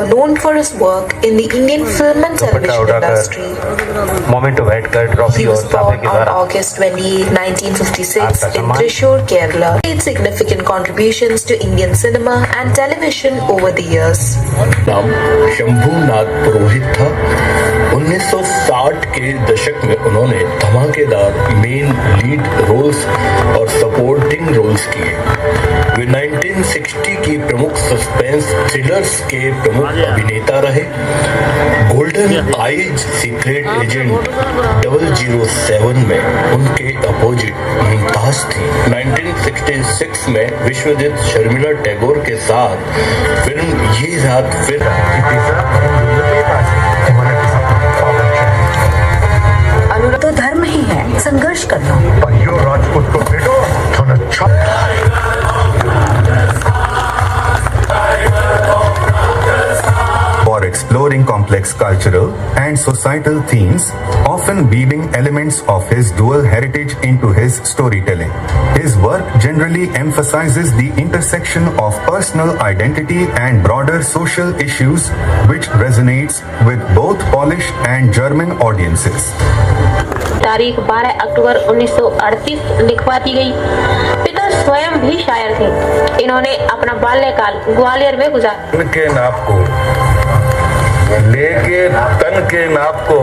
Known for his work in the Indian film and television industry. Memento बैठकर ट्रॉफी He और was ट्रॉफी born के on द्वारा August 28, 1956 in Thrissur, Kerala. He made significant contributions to Indian cinema and television over the years. नाम शंभूनाथ पुरोहित था। 1960 के दशक में उन्होंने धमाकेदार मेन लीड रोल्स और सपोर्टिंग रोल्स किए। वे 1960 की प्रमुख सस्पेंस थ्रिलर्स के प्रमुख अभिनेता रहे। गोल्डन आइज सीक्रेट एजेंट 007 में उनके अपोजिट मुमताज थी। 1966 में विश्वजित शर्मिला टैगोर के साथ फिल्म ये रात फिर अनुराग तो धर्म ही है, संघर्ष करना। राजपूत को भेटो for exploring complex cultural and societal themes, often weaving elements of his dual heritage into his storytelling. His work generally emphasizes the intersection of personal identity and broader social issues, which resonates with both Polish and German audiences. तारीख 12 अक्टूबर 1938 लिखवा दी गई। पिता स्वयं भी शायर थे। इन्होंने अपना बाल्यकाल ग्वालियर में गुजारा। तन के नाप को लेके तन के नाप को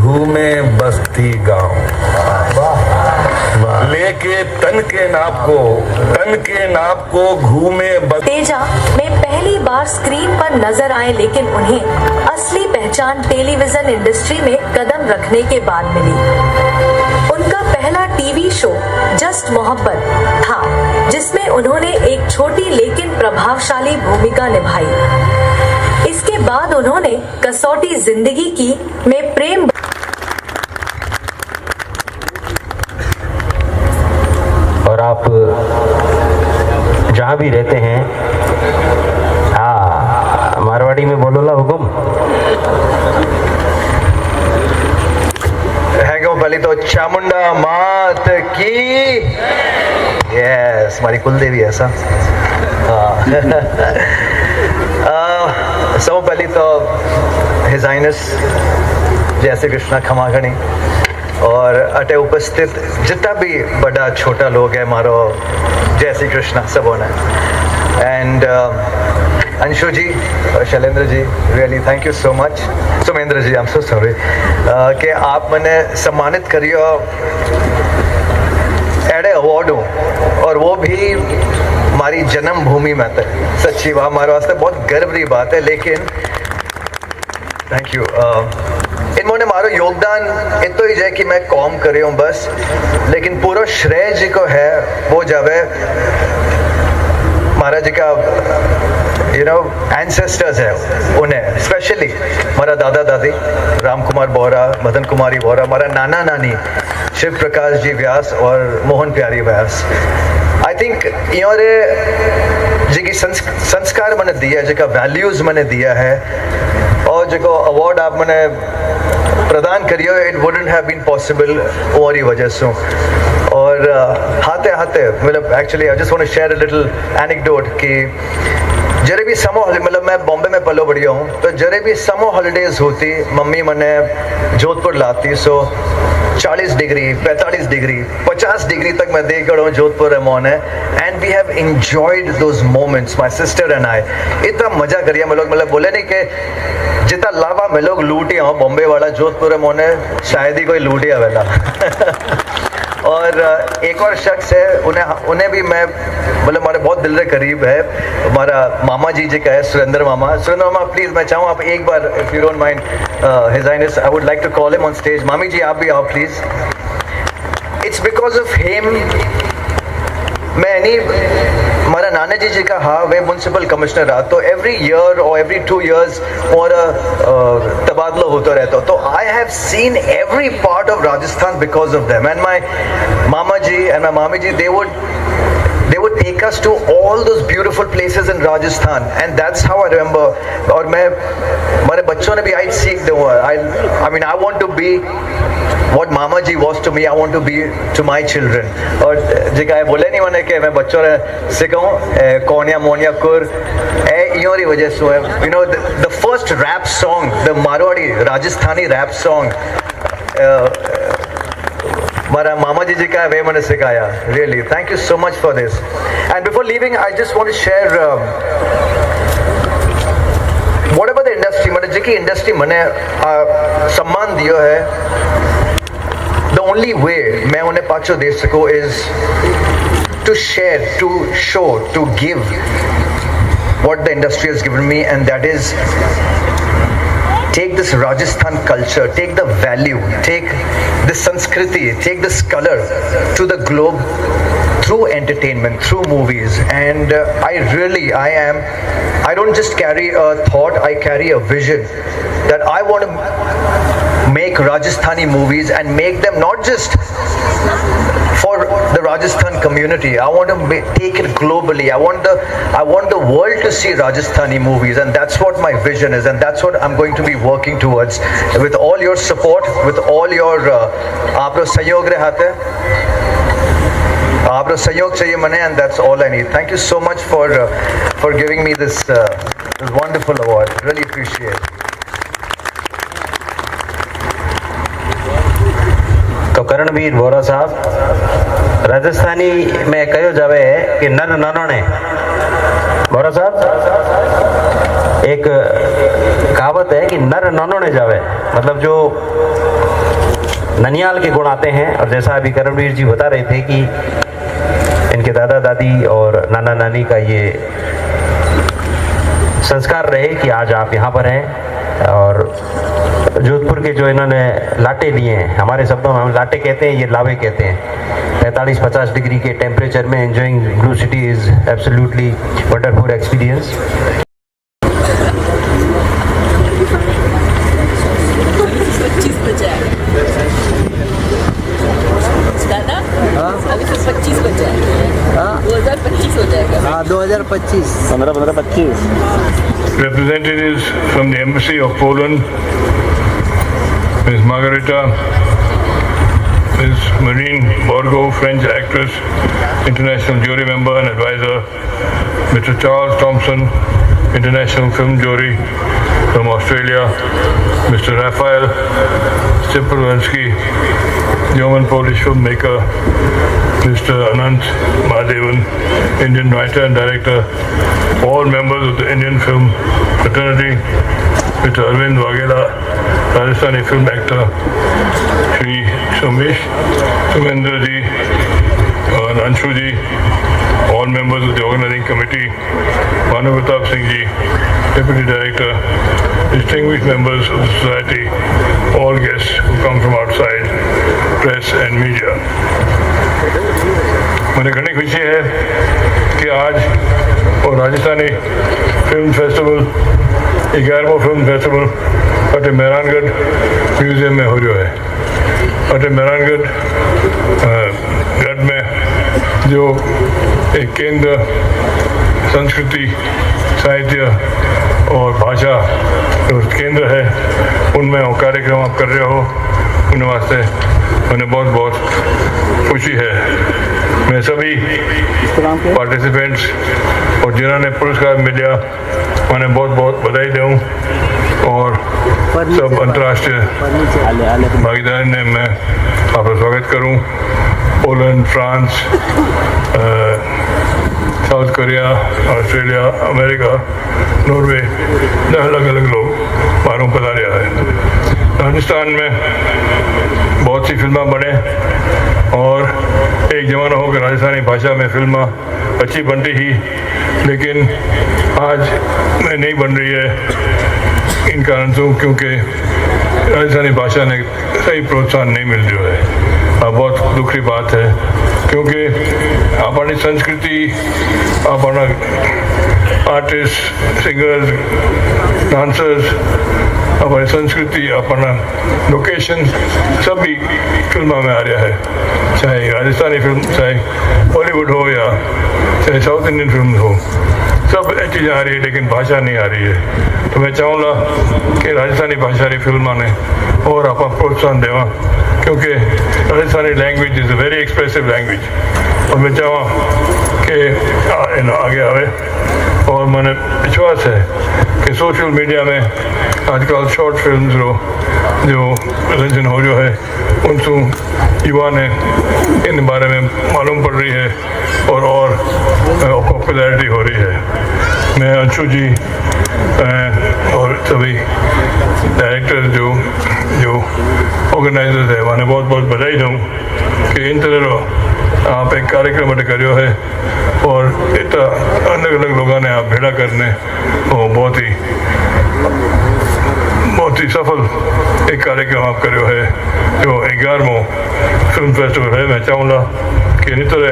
घूमे बस्ती गांव, लेके तन के नाप को घूमे तेजा में पहली बार स्क्रीन पर नजर आए, लेकिन उन्हें असली पहचान टेलीविजन इंडस्ट्री में कदम रखने के बाद मिली। उनका पहला टीवी शो जस्ट मोहब्बत था, जिसमें उन्होंने एक छोटी लेकिन प्रभावशाली भूमिका निभाई। इसके बाद उन्होंने कसौटी जिंदगी की में प्रेम और आप जहाँ भी रहते हैं, हाँ मारवाड़ी में बोलो ला हुकुम। पहले तो चामुंडा मात की यस हमारी कुल देवी ऐसा सब पहले तो हिज हाइनेस जय श्री कृष्णा खमागणी और अटे उपस्थित जितना भी बड़ा छोटा लोग है मारो जय श्री कृष्णा सब होना and Anshu ji Shailendra ji really thank you so much Sumendra ji I am so sorry कि आप मैंने सम्मानित करियो एडे अवार्ड और वो भी हमारी जन्मभूमि में थे सच्ची वहाँ हमारे वास्ते बहुत गर्व की बात है लेकिन थैंक यू इन्होंने मारो योगदान इतना ही है कि मैं कॉम करे हूँ बस लेकिन पूरा श्रेय जी को है वो जावे महाराज जी का एंसेस्टर्स है उन्हें स्पेशली हमारा दादा दादी राम कुमार बोरा मदन कुमारी बोरा हमारा नाना नानी शिव प्रकाश जी व्यास और मोहन प्यारी व्यास आई थिंक इन्होंने जी की संस्कार मैंने दिया जी का वैल्यूज मैंने दिया है और जो अवार्ड आप मैंने प्रदान करियो it wouldn't have been possible और ही वजह से और हाथे हाथे मतलब actually I just want to share a little anecdote कि जरे भी समर मतलब मैं बॉम्बे में पलो बढ़िया हूँ तो जरे भी समर हॉलीडेज होती मम्मी मैंने जोधपुर लाती सो 40 डिग्री 45 डिग्री 50 डिग्री तक मैं देख रहा हूँ जोधपुर रेमोन है and we have enjoyed those moments my sister and I इतना मजा करिए हम लोग मतलब बोले नहीं कि जितना लावा मैं लोग लूटिया हूँ बॉम्बे वाला जोधपुर रेमोन है शायद ही कोई लूटिया वाला और एक और शख्स है उन्हें भी मैं मतलब हमारे बहुत दिल के करीब है हमारा मामा जी का है सुरेंद्र मामा प्लीज मैं चाहूँ आप एक बार if you don't mind his highness I would like to call him on stage मामी जी आप भी आओ please it's because of him मैं नहीं हमारा नाना जी का हाँ वे म्यूनसिपल कमिश्नर रहा तो एवरी ईयर और एवरी 2 years और तबादला होता रहता तो I have seen every part of Rajasthan because of them and my mama ji and my mami ji they would take us to all those beautiful places in Rajasthan and that's how I remember और मैं हमारे बच्चों ने भी आई सीख दूँ I mean I want to be what Mama ji was to me I want to be to my children और जिका बोले नहीं मैंने कि मैं बच्चों ने सिखाऊँ कौनिया मोनिया कुर इयोरी वजह से है you know the first rap song the Marwadi Rajasthani rap song हमारा मामा जी का वे मैंने सिखाया really thank you so much for this and before leaving I just want to share whatever the industry मैंने जी की इंडस्ट्री मैंने सम्मान दिया है द ओनली वे मैं उन्हें पाँचों दे सकूँ is to share to show to give what the industry has given me and that is take this Rajasthan culture, take the value, take this Sanskriti, take this color to the globe through entertainment, through movies and I don't just carry a thought, I carry a vision that I want to make Rajasthani movies and make them not just for the Rajasthan community. I want to take it globally. I want the world to see Rajasthani movies and that's what my vision is and that's what I'm going to be working towards with all your support, with all your आपरो सहयोग रहते आपरो सहयोग चाहिए मने and that's all I need. Thank you so much for giving me this wonderful award. Really appreciate it. तो करणवीर बोरा साहब राजस्थानी में कहो जावे है कि नर ननोने बोरा साहब एक कहावत है कि नर ननोने जावे मतलब जो ननियाल के गुण आते हैं और जैसा अभी करणवीर जी बता रहे थे कि इनके दादा दादी और नाना नानी का ये संस्कार रहे कि आज आप यहाँ पर हैं और जोधपुर के जो इन्होंने लाटे लिए हैं हमारे शब्दों में हम लाटे कहते हैं ये लावे कहते हैं 45-50 डिग्री के टेम्परेचर में enjoying blue city is absolutely wonderful experience अभी तो 25 बचा है 2025 हो जाएगा हाँ 2025 15-25 Representatives from the Embassy of Poland, Ms. Margarita Ms. Marine Borgo, French actress, international jury member and advisor. Mr. Charles Thompson, international film jury from Australia. Mr. Raphael Stepurwensky, German-Polish filmmaker. Mr. Anant Mahadevan, Indian writer and director. All members of the Indian film fraternity. Mr. Arvind Waghela, Rajasthani film actor. Shri Somesh Sumendra ji and Anshu ji, all members of the organizing committee. Manu Pratap Singh ji, deputy director. Distinguished members of the society, all guests who come from outside, press and media. मुझे घनी खुशी है कि आज और Rajasthani film festival 11वां film festival फतेह Mehrangarh museum में हो रहा है। फतेह मेहरानगढ़ गढ़ में जो एक केंद्र संस्कृति साहित्य और भाषा केंद्र है, उनमें वो कार्यक्रम आप कर रहे हो, उन वास्ते मैंने बहुत बहुत खुशी है। मैं सभी पार्टिसिपेंट्स और जिन्होंने पुरस्कार मिला मैंने बहुत बहुत बधाई दूँ और सब अंतर्राष्ट्रीय भागीदारी ने मैं आपका स्वागत करूँ। Poland, France, South Korea, Australia, America, Norway, अलग अलग लोग बाहरों पधारे आए। राजस्थान में बहुत सी फिल्में बने और एक ज़माना हो कि राजस्थानी भाषा में फिल्में अच्छी बनती ही, लेकिन आज में नहीं बन रही है। इन कारण से क्योंकि राजस्थानी भाषा ने सही प्रोत्साहन नहीं मिल रहा है। अब बहुत दुख की बात है क्योंकि अपनी संस्कृति, अपना आर्टिस्ट, सिंगर्स, डांसर्स, हमारी संस्कृति, अपना लोकेशन सभी फिल्मों में आ रहा है। चाहे राजस्थानी फिल्म, चाहे बॉलीवुड हो या चाहे साउथ इंडियन फिल्म हो, सब चीज़ें आ रही है लेकिन भाषा नहीं आ रही है। तो मैं चाहूँगा कि राजस्थानी भाषा की फिल्मों ने और अपना प्रोत्साहन देवा क्योंकि Rajasthani language is a very expressive language और मैं चाहूँ कि आगे आवे। और मैंने विश्वास है कि सोशल मीडिया में आजकल शॉर्ट फिल्म्स जो रिलीजन हो जो है उनसे युवा ने इन बारे में मालूम पड़ रही है और पॉपुलैरिटी हो रही है। मैं अंशु जी और सभी डायरेक्टर जो ऑर्गेनाइजर्स है मैंने बहुत बहुत बधाई दूँ कि इन तरह आप एक कार्यक्रम करो है और इतना अलग अलग लोगों ने आप भेड़ा करने वो बहुत ही सफल एक कार्यक्रम आप करो है जो 11वां फिल्म फेस्टिवल है। मैं चाहूँगा कि इन तरह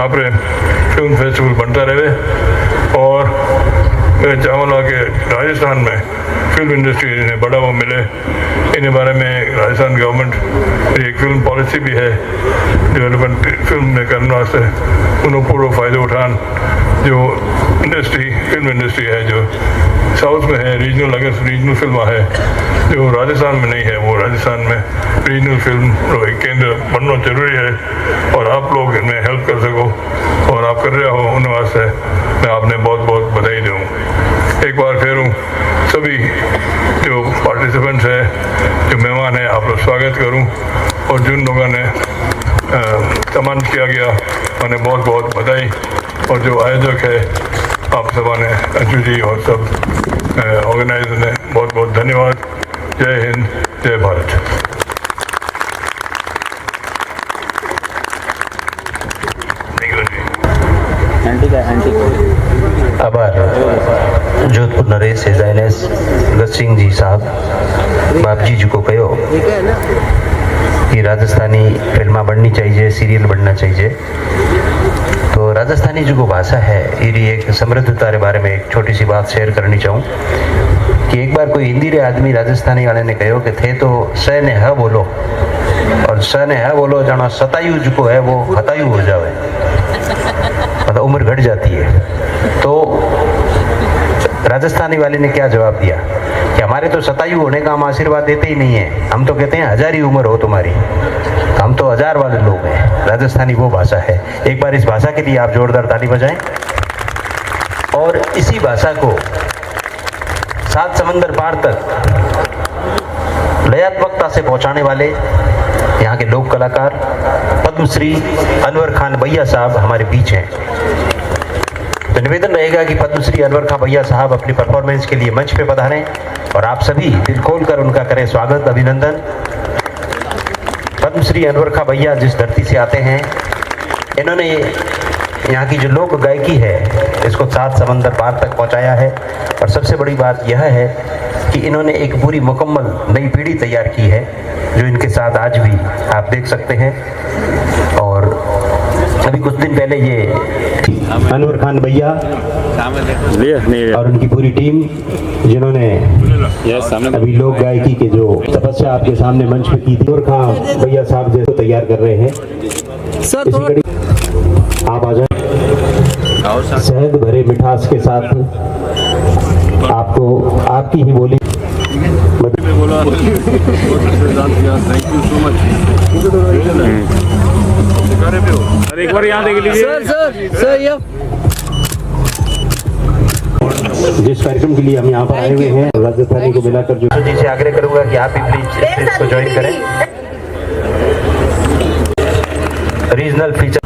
आप फिल्म फेस्टिवल बनता रहे और मैं चाहूँगा कि राजस्थान में फिल्म इंडस्ट्री ने बढ़ावा मिले। इन बारे में राजस्थान गवर्नमेंट एक फिल्म पॉलिसी भी है डेवलपमेंट फिल्म में करने वास्ते उन्होंने पूरा फ़ायदा उठान। जो फिल्म इंडस्ट्री है जो साउथ में है रीजनल, अगर रीजनल फिल्म है जो राजस्थान में नहीं है, वो राजस्थान में रीजनल फिल्म केंद्र बनना जरूरी है और आप लोग इनमें हेल्प कर सको और आप कर रहे हो उन वास्ते मैं आपने बहुत बहुत बधाई दूँ। एक बार फिर सभी जो पार्टिसिपेंट्स हैं, जो मेहमान हैं, आप लोग स्वागत करूं और जिन लोगों ने सम्मान किया गया उन्हें बहुत बहुत बधाई और जो आयोजक है आप सब ने अंशु जी और सब ऑर्गेनाइजर ने बहुत बहुत धन्यवाद। जय हिंद, जय भारत। आभार जोधपुर नरेश एजाइनेस गत सिंह जी साहब बापजी जी को कहो कि राजस्थानी फिल्मा बननी चाहिए, सीरियल बनना चाहिए। तो राजस्थानी जो भाषा है ये एक समृद्धता के बारे में एक छोटी सी बात शेयर करनी चाहूँ कि एक बार कोई हिंदी रे आदमी राजस्थानी वाले ने कहो कि थे तो स ने ह बोलो और स ने ह बोलो जाना सतायु जो है वो हतायु हो जावे, मतलब उम्र घट जाती है। तो राजस्थानी वाले ने क्या जवाब दिया कि हमारे तो सतायु होने का हम आशीर्वाद देते ही नहीं है, हम तो कहते हैं 1000 ही उम्र हो तुम्हारी। हम तो हजार वाले लोग हैं, राजस्थानी वो भाषा है। एक बार इस भाषा के लिए आप जोरदार ताली बजाएं। और इसी भाषा को 7 समंदर पार तक लयात्मकता से पहुंचाने वाले यहाँ के लोक कलाकार पद्मश्री अनवर खान भैया साहब हमारे बीच हैं। तो निवेदन रहेगा कि पद्मश्री अनवर खान भैया साहब अपनी परफॉर्मेंस के लिए मंच पे पधारें और आप सभी दिल खोल कर उनका करें स्वागत, अभिनंदन। पद्मश्री अनवर खान भैया जिस धरती से आते हैं, इन्होंने यहाँ की जो लोक गायकी है इसको 7 समंदर पार तक पहुँचाया है। और सबसे बड़ी बात यह है कि इन्होंने एक पूरी मुकम्मल नई पीढ़ी तैयार की है जो इनके साथ आज भी आप देख सकते हैं। और अभी कुछ दिन पहले ये अनवर खान भैया और उनकी पूरी टीम जिन्होंने अभी लोक गायकी के जो तपस्या आपके सामने मंच पे की थी, अनवर खान भैया साहब जैसे तैयार कर रहे हैं। इसी कड़ी आप आ जाए शहद भरे मिठास के साथ आपको आपकी ही बोली एक बार यहाँ देख लीजिए सर जिस कार्यक्रम के लिए हम यहाँ पर आए हुए हैं राजस्थानी को मिलाकर जो जी से आग्रह करूंगा कि आप भी प्लीज इसको ज्वाइन करें। Regional feature